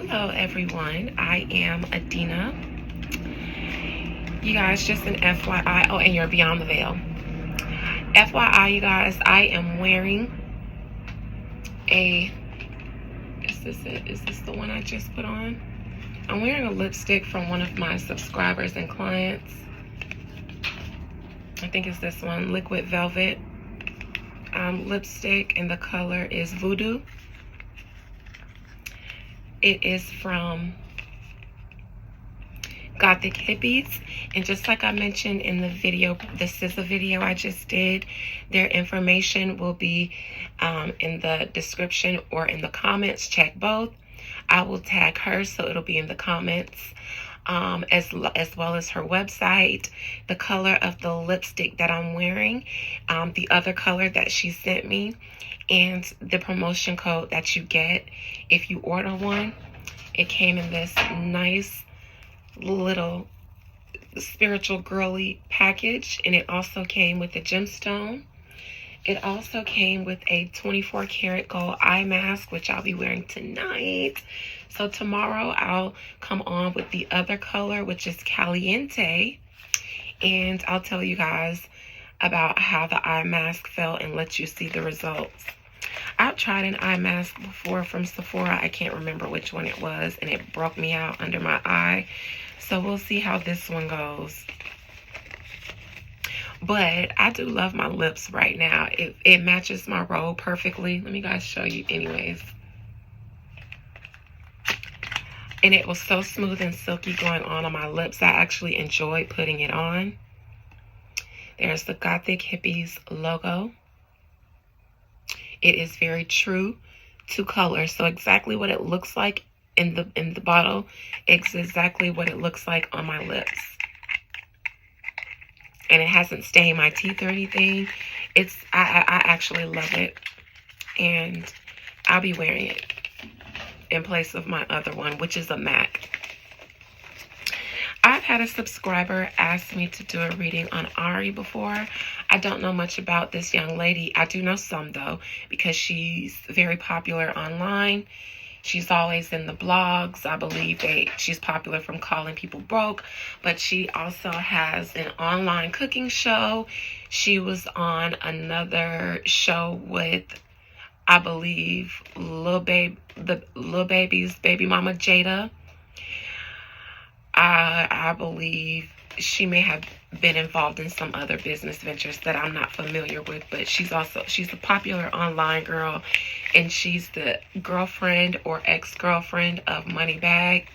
Hello, everyone. I am Adina. You guys, just an FYI. Oh, and you're Beyond the Veil. FYI, you guys, I am wearing a. Is this it? Is this the one I just put on? I'm wearing a lipstick from one of my subscribers and clients. I think it's this one, Liquid Velvet lipstick, and the color is Voodoo. It is from Gothic Hippies, and just like I mentioned in the video, this is a video I just did. Their information will be in the description or in the comments. Check both. I will tag her, so it'll be in the comments, as well as her website, the color of the lipstick that I'm wearing, the other color that she sent me, and the promotion code that you get if you order one. It came in this nice little spiritual girly package, and it also came with a gemstone. It also came with a 24 karat gold eye mask, which I'll be wearing tonight. So tomorrow I'll come on with the other color, which is Caliente, and I'll tell you guys about how the eye mask felt and let you see the results. I've tried an eye mask before from Sephora. I can't remember which one it was, and it broke me out under my eye. So we'll see how this one goes. But I do love my lips right now. It matches my robe perfectly. Let me guys show you anyways. And it was so smooth and silky going on my lips. I actually enjoyed putting it on. There's the Gothic Hippies logo. It is very true to color. So exactly what it looks like in the bottle, it's exactly what it looks like on my lips. And it hasn't stained my teeth or anything. I actually love it. And I'll be wearing it in place of my other one, which is a MAC. I've had a subscriber ask me to do a reading on Ari before. I don't know much about this young lady. I do know some, though, because she's very popular online. She's always in the blogs. I believe she's popular from calling people broke, but she also has an online cooking show. She was on another show with, I believe, the Lil Baby's baby mama, Jada. I believe she may have been involved in some other business ventures that I'm not familiar with, but she's a popular online girl, and she's the girlfriend or ex-girlfriend of Moneybag,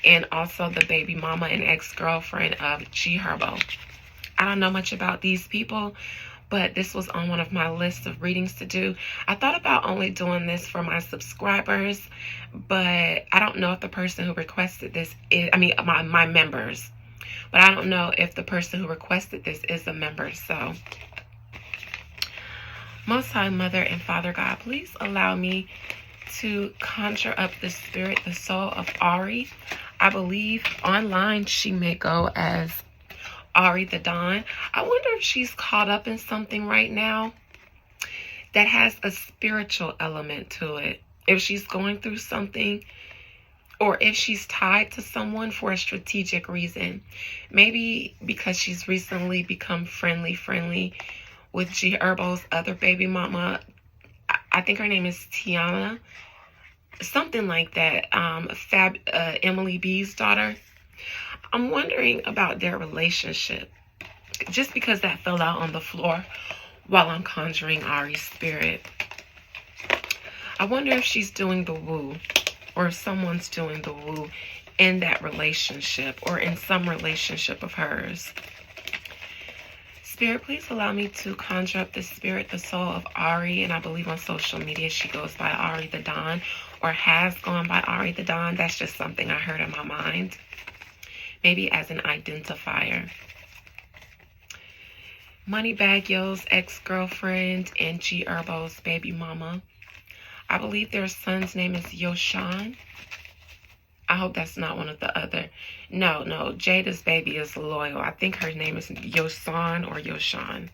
and also the baby mama and ex-girlfriend of G Herbo. I don't know much about these people, but this was on one of my lists of readings to do. I thought about only doing this for my subscribers, but I don't know if the person who requested this is, my members. But I don't know if the person who requested this is a member. So, Most High Mother and Father God, please allow me to conjure up the spirit, the soul of Ari. I believe online she may go as Ari The Don. I wonder if she's caught up in something right now that has a spiritual element to it. If she's going through something, or if she's tied to someone for a strategic reason. Maybe because she's recently become friendly with G Herbo's other baby mama. I think her name is Tiana. Something like that. Emily B's daughter. I'm wondering about their relationship, just because that fell out on the floor while I'm conjuring Ari's spirit. I wonder if she's doing the woo, or if someone's doing the woo in that relationship, or in some relationship of hers. Spirit, please allow me to conjure up the spirit, the soul of Ari, and I believe on social media she goes by Ari The Don, or has gone by Ari The Don. That's just something I heard in my mind, maybe as an identifier. Moneybag Yo's ex-girlfriend and G Herbo's baby mama. I believe their son's name is Yoshan. I hope that's not one of the other. No, Jada's baby is Loyal. I think her name is Yosan or Yoshan.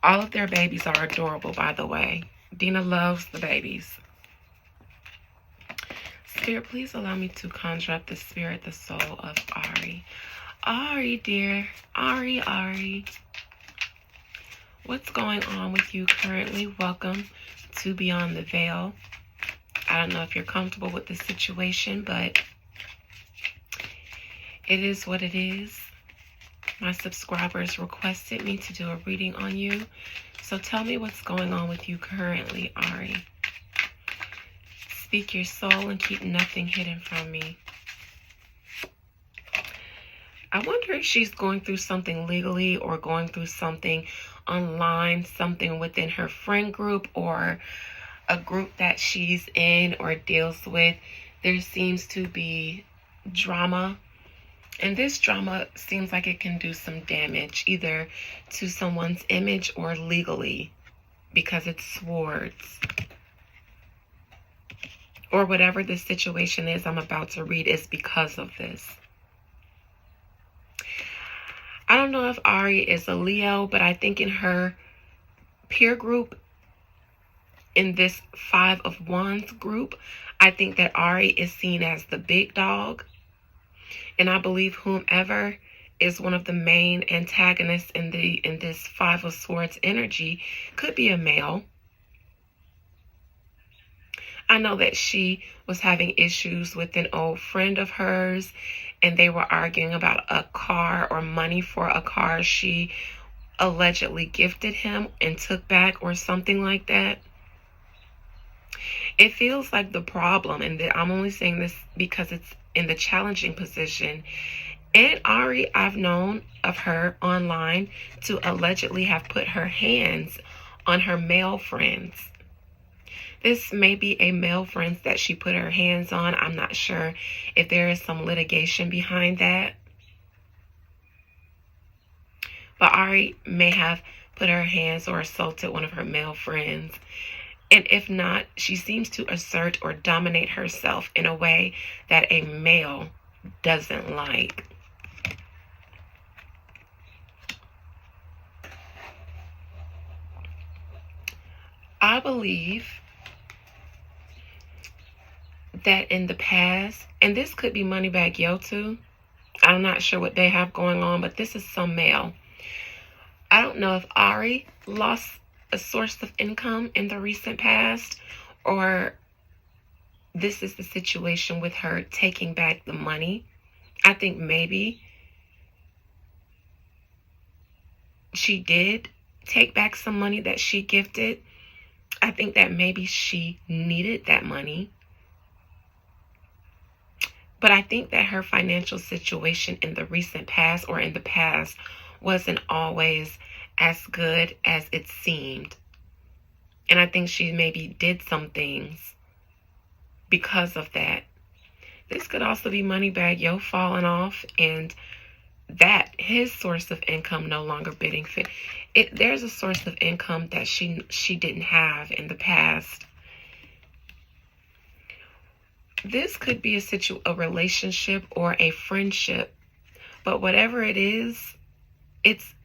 All of their babies are adorable, by the way. Dina loves the babies. Spirit, please allow me to conjure up the spirit, the soul of Ari. Ari, dear. Ari. What's going on with you currently? Welcome to Beyond the Veil. I don't know if you're comfortable with the situation, but it is what it is. My subscribers requested me to do a reading on you. So tell me what's going on with you currently, Ari. Speak your soul and keep nothing hidden from me. I wonder if she's going through something legally or going through something online, something within her friend group or a group that she's in or deals with. There seems to be drama. And this drama seems like it can do some damage either to someone's image or legally because it's swords. Or whatever the situation is I'm about to read is because of this. I don't know if Ari is a Leo, but I think in her peer group, in this Five of Wands group, I think that Ari is seen as the big dog. And I believe whomever is one of the main antagonists in this Five of Swords energy could be a male. I know that she was having issues with an old friend of hers, and they were arguing about a car or money for a car she allegedly gifted him and took back or something like that. It feels like the problem, and I'm only saying this because it's in the challenging position. And Ari, I've known of her online to allegedly have put her hands on her male friends. This may be a male friend that she put her hands on. I'm not sure if there is some litigation behind that. But Ari may have put her hands or assaulted one of her male friends. And if not, she seems to assert or dominate herself in a way that a male doesn't like. I believe that in the past, and this could be Moneybag Yo too. I'm not sure what they have going on, but this is some male. I don't know if Ari lost a source of income in the recent past, or this is the situation with her taking back the money. I think maybe she did take back some money that she gifted. I think that maybe she needed that money. But I think that her financial situation in the recent past or in the past wasn't always as good as it seemed. And I think she maybe did some things because of that. This could also be Moneybag Yo falling off, and that his source of income no longer bidding fit. There's a source of income that she didn't have in the past. This could be a relationship or a friendship, but whatever it is,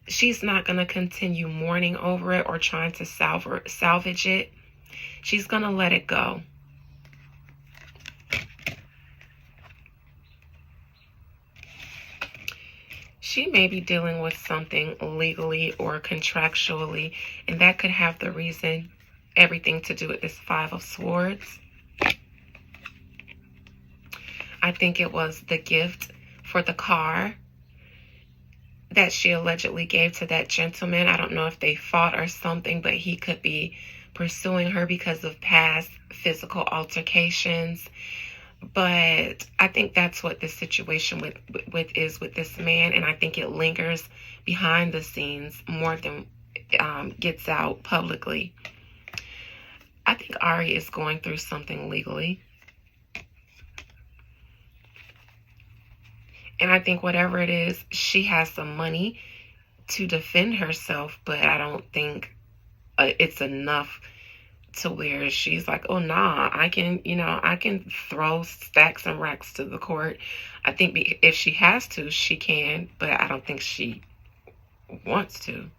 she's not going to continue mourning over it or trying to salvage it. She's going to let it go. She may be dealing with something legally or contractually, and that could have everything to do with this Five of Swords. I think it was the gift for the car that she allegedly gave to that gentleman. I don't know if they fought or something, but he could be pursuing her because of past physical altercations. But I think that's what the situation with this man, and I think it lingers behind the scenes more than gets out publicly. I think Ari is going through something legally. And I think whatever it is, she has some money to defend herself, but I don't think it's enough to where she's like, oh, nah, I can throw stacks and racks to the court. I think if she has to, she can, but I don't think she wants to.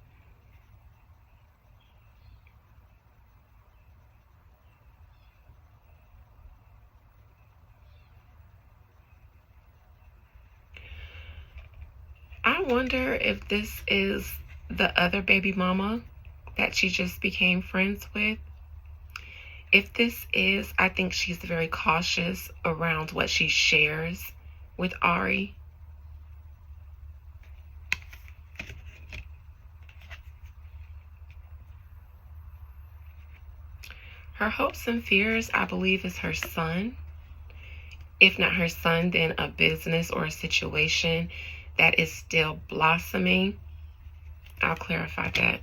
I wonder if this is the other baby mama that she just became friends with. If this is, I think she's very cautious around what she shares with Ari. Her hopes and fears, I believe, is her son. If not her son, then a business or a situation that is still blossoming. I'll clarify that.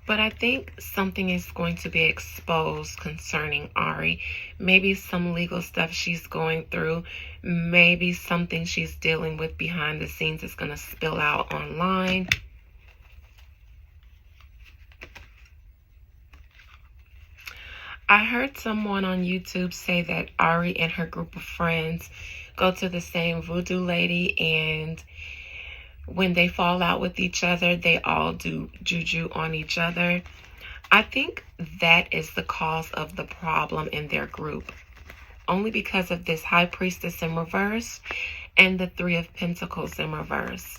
But I think something is going to be exposed concerning Ari. Maybe some legal stuff she's going through. Maybe something she's dealing with behind the scenes is going to spill out online. I heard someone on YouTube say that Ari and her group of friends go to the same voodoo lady, and when they fall out with each other, they all do juju on each other. I think that is the cause of the problem in their group. Only because of this High Priestess in reverse and the Three of Pentacles in reverse.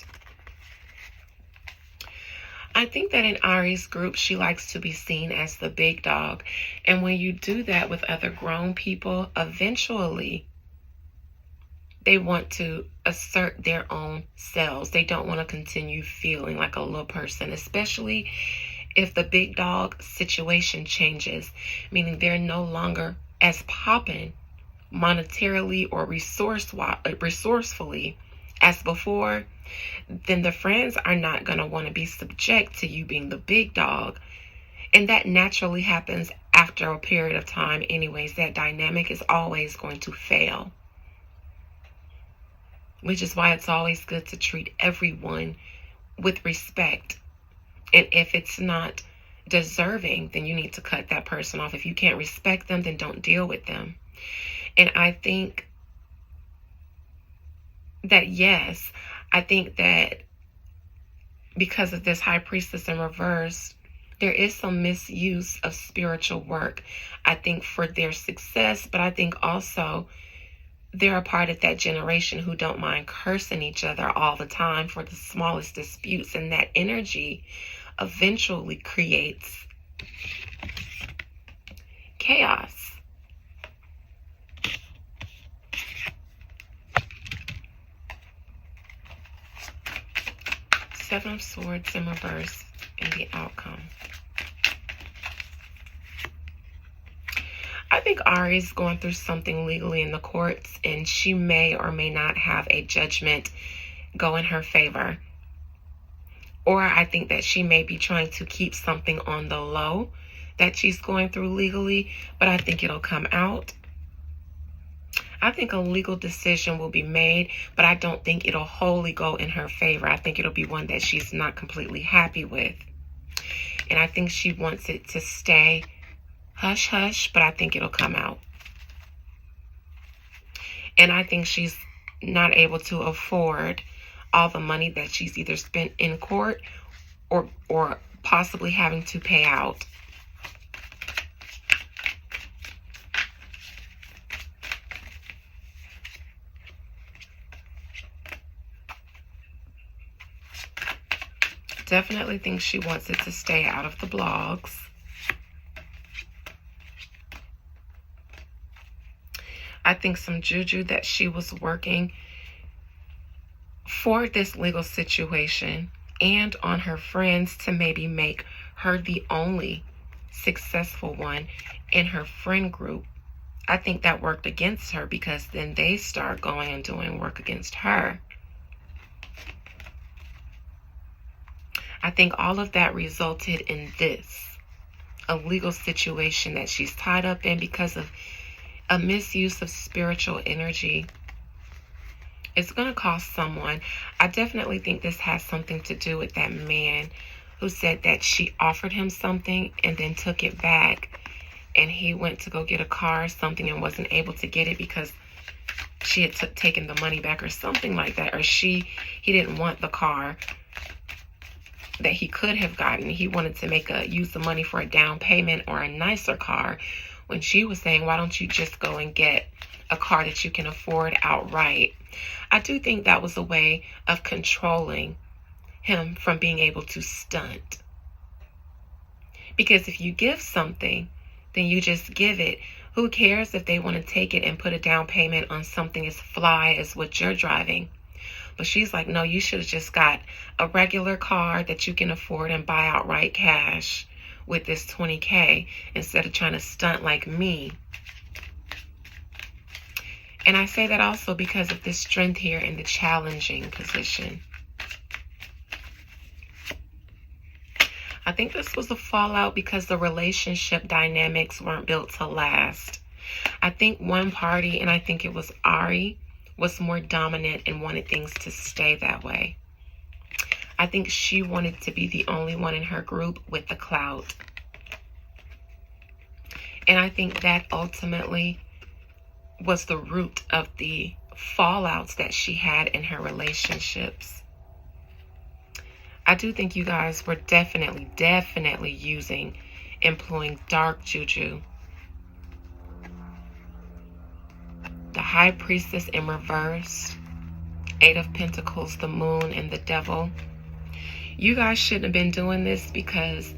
I think that in Ari's group, she likes to be seen as the big dog. And when you do that with other grown people, eventually they want to assert their own selves. They don't want to continue feeling like a little person, especially if the big dog situation changes, meaning they're no longer as popping monetarily or resourcefully as before. Then the friends are not going to want to be subject to you being the big dog. And that naturally happens after a period of time anyways. That dynamic is always going to fail. Which is why it's always good to treat everyone with respect. And if it's not deserving, then you need to cut that person off. If you can't respect them, then don't deal with them. And I think that, yes, I think that because of this High Priestess in reverse, there is some misuse of spiritual work. I think for their success, but I think also they're a part of that generation who don't mind cursing each other all the time for the smallest disputes. And that energy eventually creates chaos. Seven of Swords in reverse and the outcome. I think Ari's going through something legally in the courts, and she may or may not have a judgment go in her favor. Or I think that she may be trying to keep something on the low that she's going through legally, but I think it'll come out. I think a legal decision will be made, but I don't think it'll wholly go in her favor. I think it'll be one that she's not completely happy with. And I think she wants it to stay hush hush, but I think it'll come out. And I think she's not able to afford all the money that she's either spent in court or possibly having to pay out. Definitely think she wants it to stay out of the blogs. I think some juju that she was working for this legal situation and on her friends to maybe make her the only successful one in her friend group. I think that worked against her because then they start going and doing work against her. I think all of that resulted in this, a legal situation that she's tied up in because of a misuse of spiritual energy. It's going to cost someone. I definitely think this has something to do with that man who said that she offered him something and then took it back. And he went to go get a car or something and wasn't able to get it because she had taken the money back or something like that. Or he didn't want the car that he could have gotten. He wanted to use the money for a down payment or a nicer car, when she was saying, why don't you just go and get a car that you can afford outright. I do think that was a way of controlling him from being able to stunt. Because if you give something, then you just give it. Who cares if they want to take it and put a down payment on something as fly as what you're driving? But she's like, no, you should have just got a regular car that you can afford and buy outright cash with this $20K instead of trying to stunt like me. And I say that also because of this strength here in the challenging position. I think this was a fallout because the relationship dynamics weren't built to last. I think one party, and I think it was Ari, was more dominant and wanted things to stay that way. I think she wanted to be the only one in her group with the clout. And I think that ultimately was the root of the fallouts that she had in her relationships. I do think you guys were definitely employing dark juju. The High Priestess in reverse, Eight of Pentacles, the Moon, and the Devil. You guys shouldn't have been doing this because,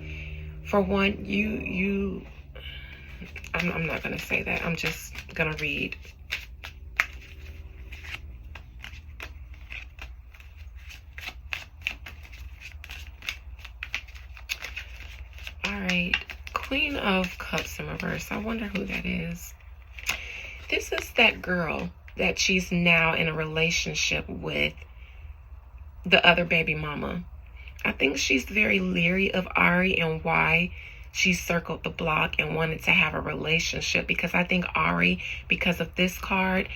for one, I'm not going to say that. I'm just going to read. All right. Queen of Cups in reverse. I wonder who that is. This is that girl that she's now in a relationship with, the other baby mama. I think she's very leery of Ari and why she circled the block and wanted to have a relationship, because I think Ari, because of this card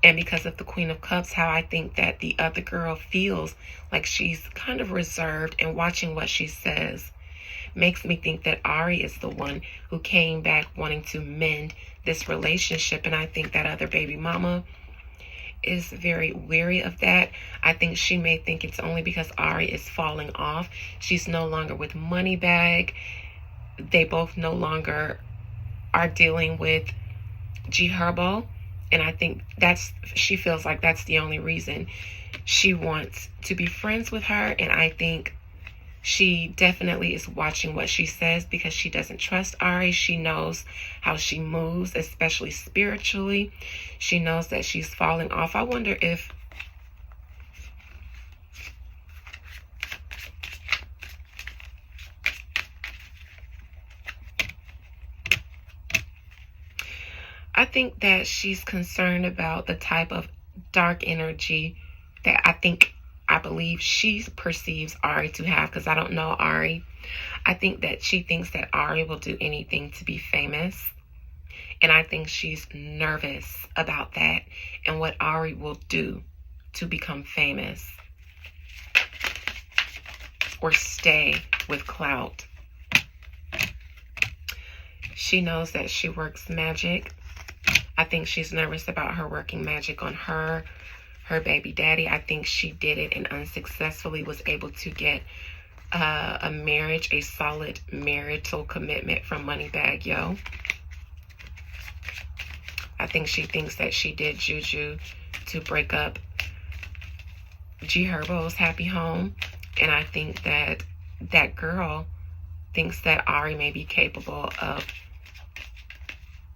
and because of the Queen of Cups, how I think that the other girl feels like she's kind of reserved and watching what she says, makes me think that Ari is the one who came back wanting to mend this relationship. And I think that other baby mama is very weary of that. I think she may think it's only because Ari is falling off. She's no longer with Moneybag. They both no longer are dealing with G Herbo. And I think she feels like that's the only reason she wants to be friends with her. And I think she definitely is watching what she says because she doesn't trust Ari. She knows how she moves, especially spiritually. She knows that she's falling off. I wonder if I think that she's concerned about the type of dark energy that I believe she perceives Ari to have, because I don't know Ari. I think that she thinks that Ari will do anything to be famous. And I think she's nervous about that and what Ari will do to become famous or stay with clout. She knows that she works magic. I think she's nervous about her working magic on her baby daddy. I think she did it and unsuccessfully was able to get a marriage, a solid marital commitment from Moneybag Yo. I think she thinks that she did juju to break up G Herbo's happy home. And I think that that girl thinks that Ari may be capable of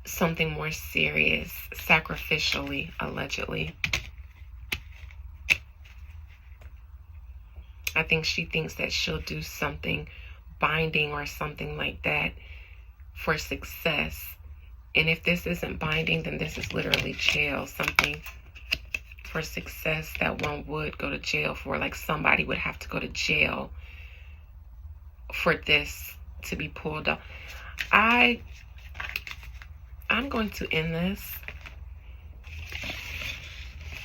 something more serious, sacrificially, allegedly. I think she thinks that she'll do something binding or something like that for success. And if this isn't binding, then this is literally jail. Something for success that one would go to jail for. Like somebody would have to go to jail for this to be pulled off. I'm going to end this.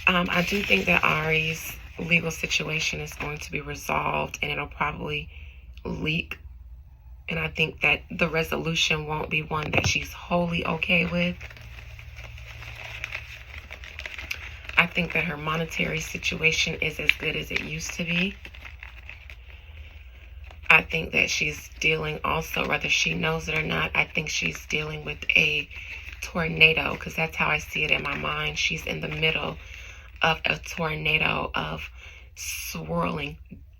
I do think that Ari's legal situation is going to be resolved and it'll probably leak. And I think that the resolution won't be one that she's wholly okay with. I think that her monetary situation is as good as it used to be. I think that she's dealing also, whether she knows it or not, I think she's dealing with a tornado, because that's how I see it in my mind. She's in the middle of a tornado of swirling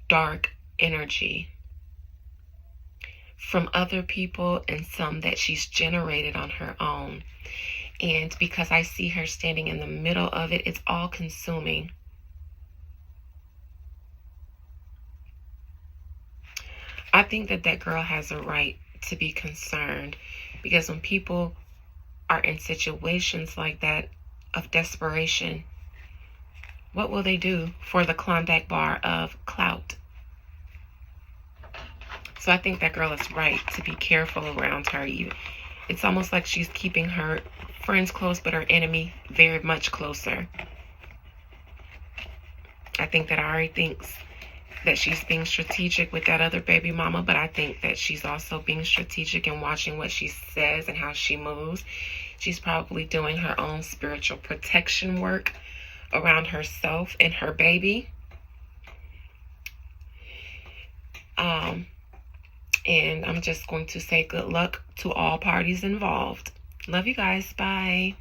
dark energy from other people and some that she's generated on her own. And because I see her standing in the middle of it, it's all consuming. I think that that girl has a right to be concerned, because when people are in situations like that of desperation, what will they do for the Klondike bar of clout? So I think that girl is right to be careful around her. It's almost like she's keeping her friends close, but her enemy very much closer. I think that Ari thinks that she's being strategic with that other baby mama, but I think that she's also being strategic in watching what she says and how she moves. She's probably doing her own spiritual protection work around herself and her baby. And I'm just going to say good luck to all parties involved. Love you guys. Bye.